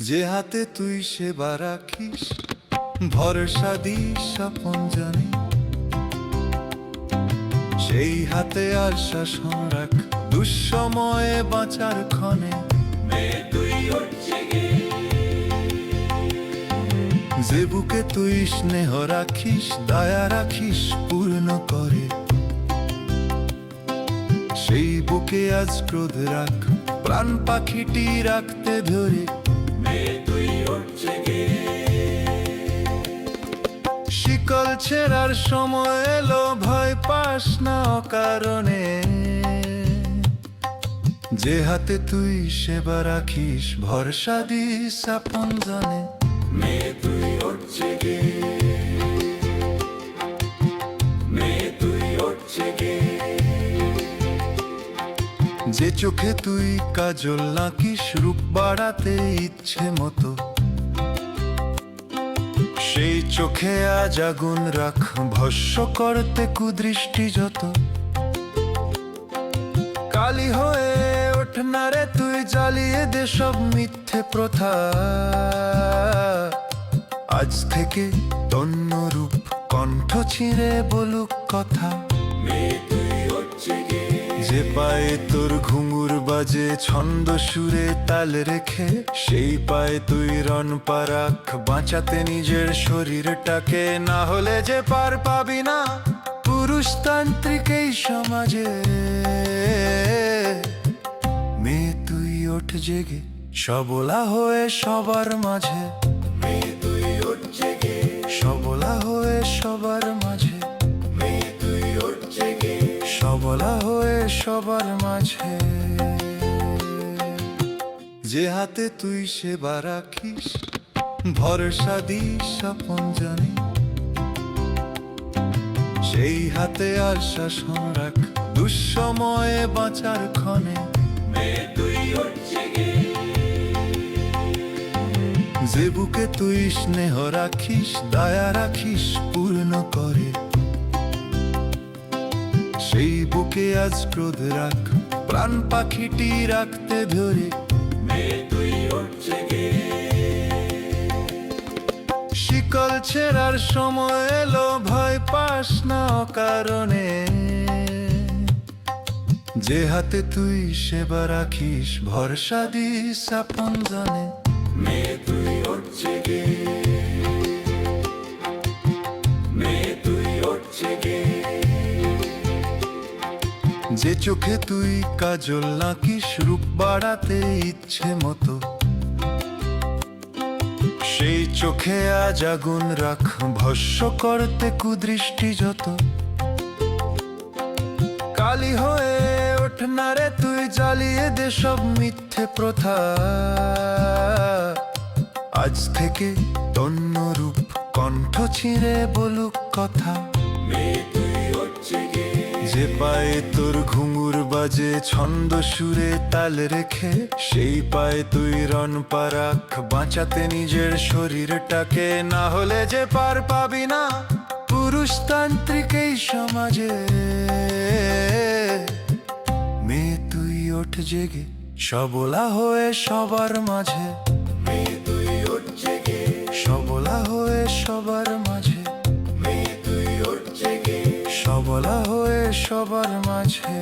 যে হাতে তুই সেবা রাখিস, ভরসা দিস আপন জানি, সেই হাতে আশ্বাসন রাখ দুঃসময়ে বাঁচার ক্ষণে। যে বুকে তুই স্নেহ রাখিস, দয়া রাখিস পূর্ণ করে, সেই বুকে আজ ক্রোধ রাখ প্রাণ পাখিটি রাখতে ধরে। শিকল ছেঁড়ার সময় এলো, ভয় পাস না অকারণে, যে হাতে তুই সেবা রাখিস, ভরসা দিস আপন জানে। যে চোখে তুই কাজল নাকিস, রূপ বাড়াতে ইচ্ছে মতো, সেই চোখে আজ আগুন রাখ ভস্য করতে কুদৃষ্টি যত। কালি হয়ে ওঠ না রে তুই, জ্বালিয়ে দে সব মিথ্যে প্রথা, আজ থেকে তন্য রূপ কণ্ঠ ছিঁড়ে বলুক কথা। যে পায়ে তোর ঘুঙুর বাজে ছন্দ সুরে তাল রেখে, সেই পায়ে তুই রণ পারাক বাঁচাতে নিজের শরীরটাকে, না হলে যে পার পাবি না পুরুষতান্ত্রিক এই সমাজে। মেয়ে তুই ওঠ জেগে, সবলা হয়ে সবার মাঝে, সবলা হয়ে সবার মাঝে, সবলা হয়ে সবার মাঝে। যে হাতে তুই সেবা রাখিস, ভরসা দিস আপন জানি, সেই হাতে আশ্বাসন রাখ দুঃসময়ে বাঁচার ক্ষণে। যে বুকে তুই স্নেহ রাখিস, দয়া রাখিস পূর্ণ করে, সেই বুকে আজ ক্রোধ রাখ প্রাণ পাখিটি রাখতে ধরে। শিকল ছেঁড়ার সময় এলো, ভয় পাস না অকারণে, যে হাতে তুই সেবা রাখিস, ভরসা দিস আপন জানে। যে চোখে তুই কাজল নাকিস, রূপ বাড়াতে ইচ্ছে মতো, সেই চোখে আজ আগুন রাখ ভস্য করতে কুদৃষ্টি যত। কালি হয়ে ওঠ না রে তুই, জ্বালিয়ে দে সব মিথ্যে প্রথা, আজ থেকে তন্য রূপ কণ্ঠ ছিঁড়ে বলুক কথা। যে পায়ে তোর ঘুঙুর বাজে ছন্দ সুরে তাল রেখে, সেই পায়ে তুই রণ পারাক বাঁচাতে নিজের শরীরটাকে, না হলে যে পার পাবি না পুরুষতান্ত্রিক এই সমাজে। মেয়ে তুই ওঠ জেগে, সবলা হয়ে সবার মাঝে, সবলা হয়ে সবার মাঝে, সবলা হয়ে সবার মাঝে।